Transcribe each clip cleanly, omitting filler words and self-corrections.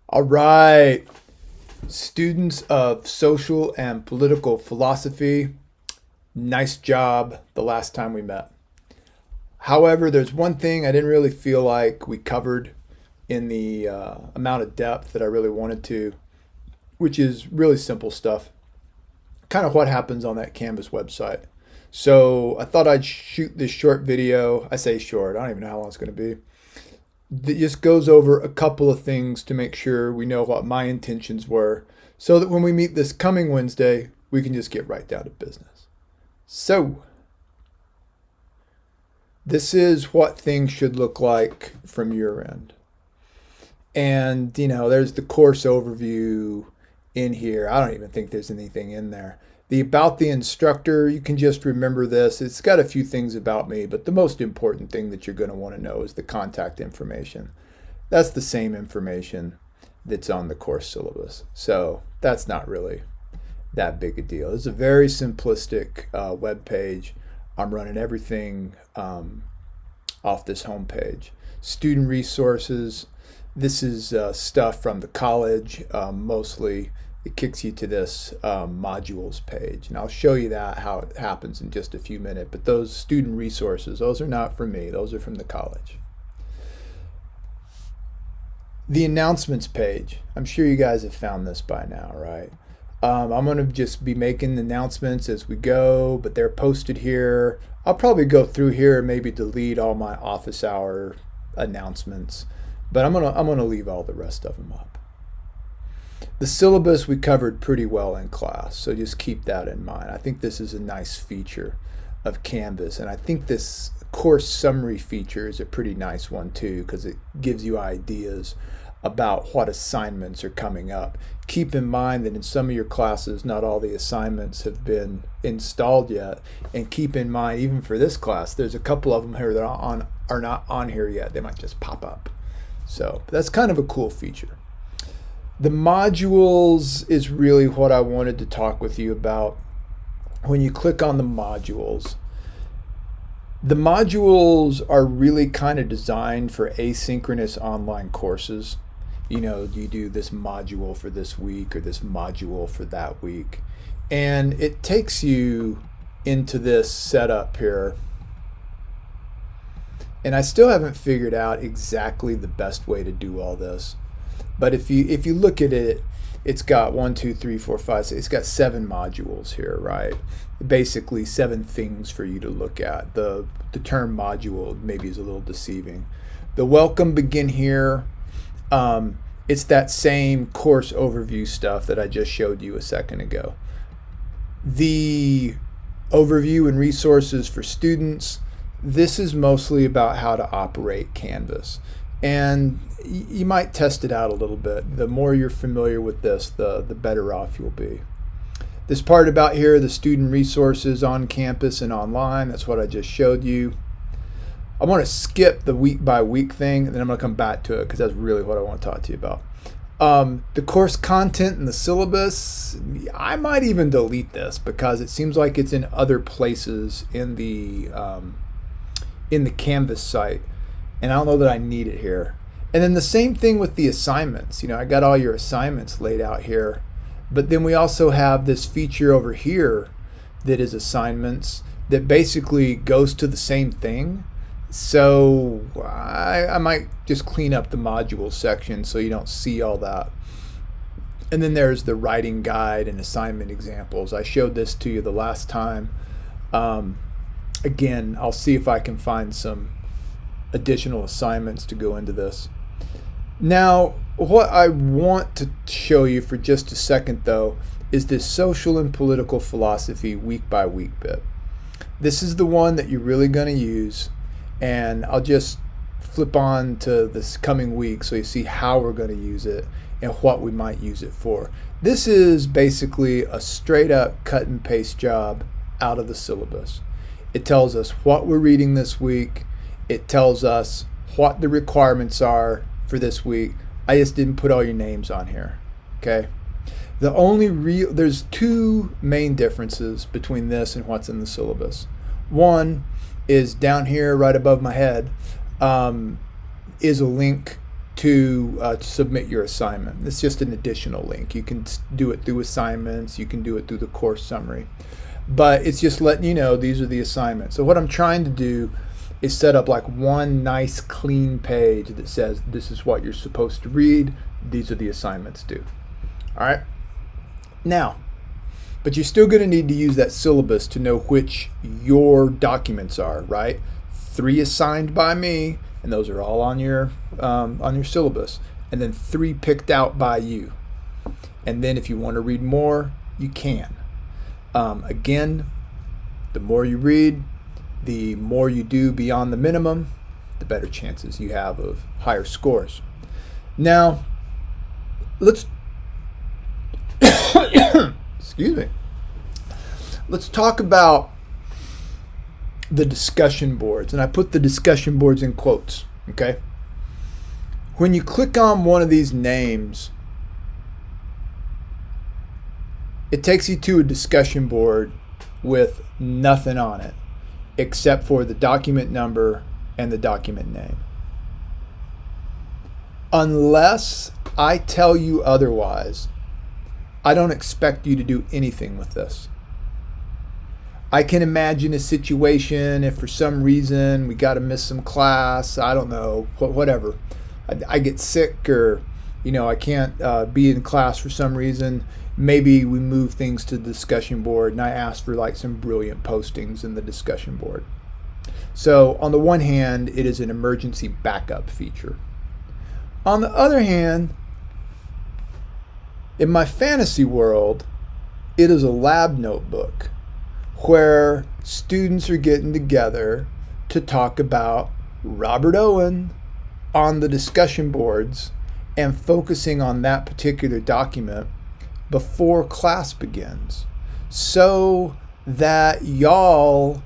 All right, students of social and political philosophy, nice job the last time we met. However, there's one thing I didn't really feel like we covered in the amount of depth that I really wanted to, which is really simple stuff, kind of what happens on that Canvas website. So I thought I'd shoot this short video. I say short, I don't even know how long it's going to be. That just goes over a couple of things to make sure we know what my intentions were so that when we meet this coming Wednesday, we can just get right down to business. So, this is what things should look like from your end. And, there's the course overview in here. I don't even think there's anything in there. The about the instructor, you can just remember this. It's got a few things about me, but the most important thing that you're going to want to know is the contact information. That's the same information that's on the course syllabus. So that's not really that big a deal. It's a very simplistic web page. I'm running everything off this home page. Student resources. This is stuff from the college, mostly. It kicks you to this modules page. And I'll show you that, how it happens in just a few minutes. But those student resources, those are not from me. Those are from the college. The announcements page. I'm sure you guys have found this by now, right? I'm going to just be making announcements as we go, but they're posted here. I'll probably go through here and maybe delete all my office hour announcements, but I'm gonna leave all the rest of them up. The syllabus we covered pretty well in class, so just keep that in mind. I think this is a nice feature of Canvas, and I think this course summary feature is a pretty nice one too, because it gives you ideas about what assignments are coming up. Keep in mind that in some of your classes, not all the assignments have been installed yet, and keep in mind, even for this class, there's a couple of them here that are not on here yet. They might just pop up. So that's kind of a cool feature. The modules is really what I wanted to talk with you about. When you click on the modules are really kind of designed for asynchronous online courses. You do this module for this week or this module for that week. And it takes you into this setup here. And I still haven't figured out exactly the best way to do all this. But if you look at it, it's got 1, 2, 3, 4, 5, 6. It's got 7 modules here, right? Basically 7 things for you to look at. The term module maybe is a little deceiving. The welcome begin here. It's that same course overview stuff that I just showed you a second ago. The overview and resources for students. This is mostly about how to operate Canvas. And you might test it out a little bit. The more you're familiar with this, the better off you'll be. This part about here, the student resources on campus and online, that's what I just showed you. I want to skip the week by week thing, and then I'm going to come back to it because that's really what I want to talk to you about. The course content and the syllabus, I might even delete this because it seems like it's in other places in the Canvas site. And I don't know that I need it here. And then the same thing with the assignments. I got all your assignments laid out here. But then we also have this feature over here that is assignments that basically goes to the same thing. So I might just clean up the module section so you don't see all that. And then there's the writing guide and assignment examples. I showed this to you the last time. Again, I'll see if I can find some additional assignments to go into this. Now, what I want to show you for just a second though is this social and political philosophy week by week bit. This is the one that you're really going to use, and I'll just flip on to this coming week so you see how we're going to use it and what we might use it for. This is basically a straight up cut and paste job out of the syllabus. It tells us what we're reading this week. It tells us what the requirements are for this week. I just didn't put all your names on here, okay? There's 2 main differences between this and what's in the syllabus. One is down here right above my head is a link to submit your assignment. It's just an additional link. You can do it through assignments. You can do it through the course summary. But it's just letting you know these are the assignments. So what I'm trying to do is set up like one nice clean page that says this is what you're supposed to read. These are the assignments due. All right. Now, but you're still going to need to use that syllabus to know which your documents are, right? 3 assigned by me, and those are all on your syllabus, and then 3 picked out by you. And then if you want to read more, you can. Again, the more you read, the more you do beyond the minimum, the better chances you have of higher scores. Now, let's excuse me. Let's talk about the discussion boards, and I put the discussion boards in quotes, okay? When you click on one of these names, it takes you to a discussion board with nothing on it except for the document number and the document name. Unless I tell you otherwise, I don't expect you to do anything with this. I can imagine a situation if for some reason we got to miss some class, I don't know, whatever. I get sick, or I can't be in class for some reason. Maybe we move things to the discussion board, and I ask for like some brilliant postings in the discussion board. So on the one hand, it is an emergency backup feature. On the other hand, in my fantasy world, it is a lab notebook where students are getting together to talk about Robert Owen on the discussion boards and focusing on that particular document before class begins, so that y'all,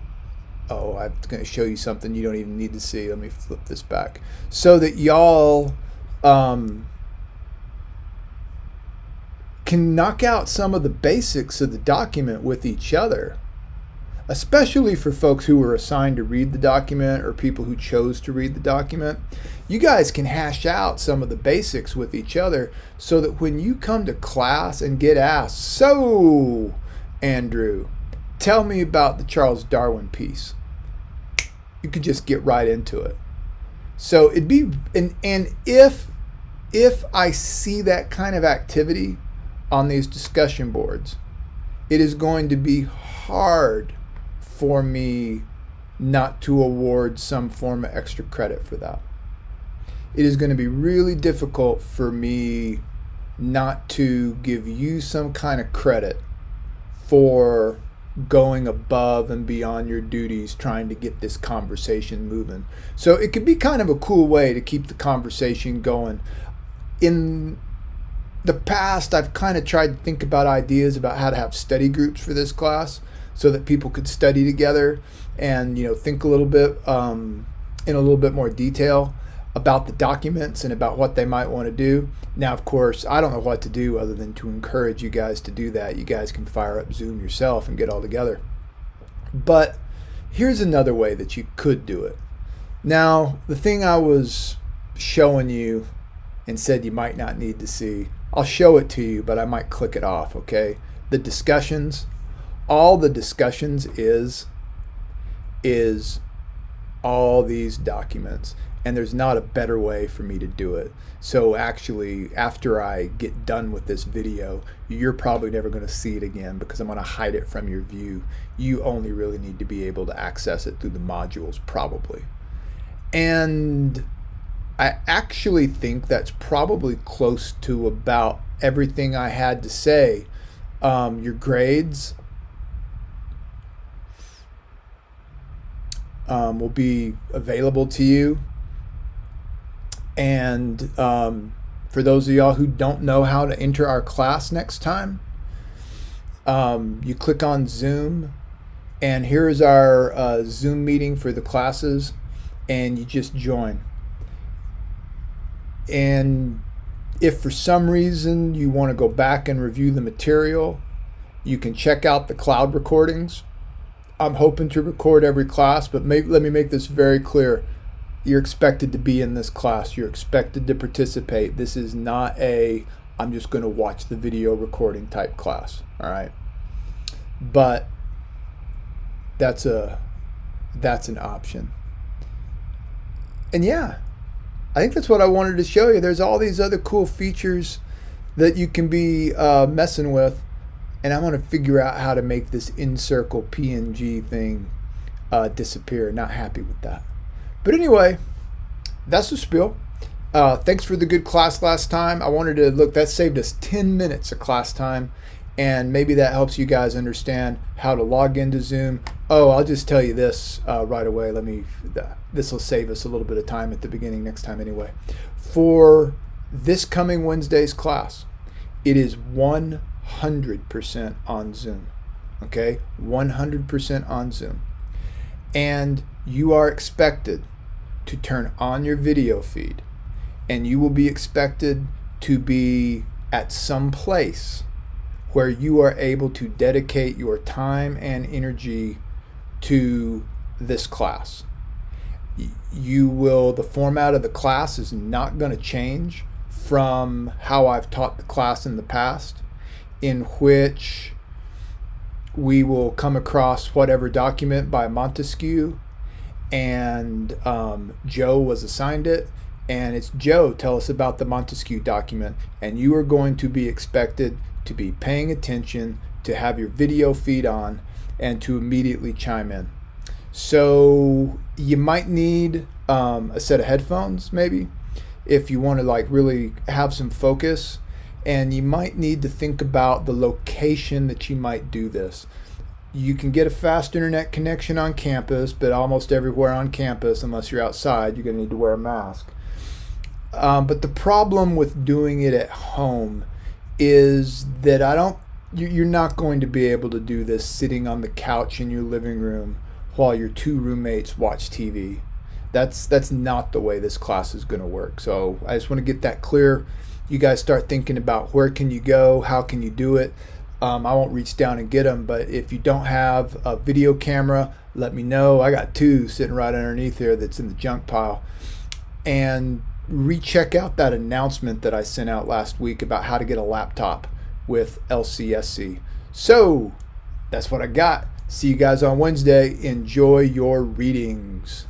I'm going to show you something you don't even need to see. Let me flip this back. So that y'all can knock out some of the basics of the document with each other, especially for folks who were assigned to read the document or people who chose to read the document. You guys can hash out some of the basics with each other so that when you come to class and get asked, so Andrew, tell me about the Charles Darwin piece, you could just get right into it. So it'd be, and if I see that kind of activity on these discussion boards, it is going to be hard for me not to award some form of extra credit for that. It is going to be really difficult for me not to give you some kind of credit for going above and beyond your duties trying to get this conversation moving. So it could be kind of a cool way to keep the conversation going. In the past, I've kind of tried to think about ideas about how to have study groups for this class so that people could study together and think a little bit in a little bit more detail about the documents and about what they might want to do. Now, of course, I don't know what to do other than to encourage you guys to do that. You guys can fire up Zoom yourself and get all together. But here's another way that you could do it. Now, the thing I was showing you and said you might not need to see, I'll show it to you, but I might click it off, okay? The discussions, all the discussions is all these documents, and there's not a better way for me to do it. So actually, after I get done with this video, you're probably never going to see it again because I'm going to hide it from your view. You only really need to be able to access it through the modules, probably. And I actually think that's probably close to about everything I had to say. Your grades will be available to you. And for those of y'all who don't know how to enter our class next time, you click on Zoom, and here is our Zoom meeting for the classes, and you just join. And if for some reason you want to go back and review the material, you can check out the cloud recordings. I'm hoping to record every class, but let me make this very clear. You're expected to be in this class. You're expected to participate. This is not a I'm just going to watch the video recording type class. All right. But that's an option. And yeah, I think that's what I wanted to show you. There's all these other cool features that you can be messing with, and I'm going to figure out how to make this in-circle PNG thing disappear. Not happy with that. But anyway, that's the spiel. Thanks for the good class last time. I wanted to look, that saved us 10 minutes of class time, and maybe that helps you guys understand how to log into Zoom. Oh, I'll just tell you this right away. This will save us a little bit of time at the beginning next time anyway. For this coming Wednesday's class, it is 100% on Zoom. Okay? 100% on Zoom. And you are expected to turn on your video feed, and you will be expected to be at some place where you are able to dedicate your time and energy to this class. The format of the class is not going to change from how I've taught the class in the past, in which we will come across whatever document by Montesquieu, and Joe was assigned it, and it's Joe, tell us about the Montesquieu document, and you are going to be expected to be paying attention, to have your video feed on, and to immediately chime in. So you might need a set of headphones maybe if you want to like really have some focus, and you might need to think about the location that you might do this. You can get a fast internet connection on campus, but almost everywhere on campus, unless you're outside, you're going to need to wear a mask. But the problem with doing it at home is that you're not going to be able to do this sitting on the couch in your living room while your two roommates watch TV. That's not the way this class is going to work. So I just want to get that clear. You guys start thinking about where can you go, how can you do it. I won't reach down and get them, but if you don't have a video camera, let me know. I got two sitting right underneath here that's in the junk pile. And recheck out that announcement that I sent out last week about how to get a laptop with LCSC. So that's what I got. See you guys on Wednesday. Enjoy your readings.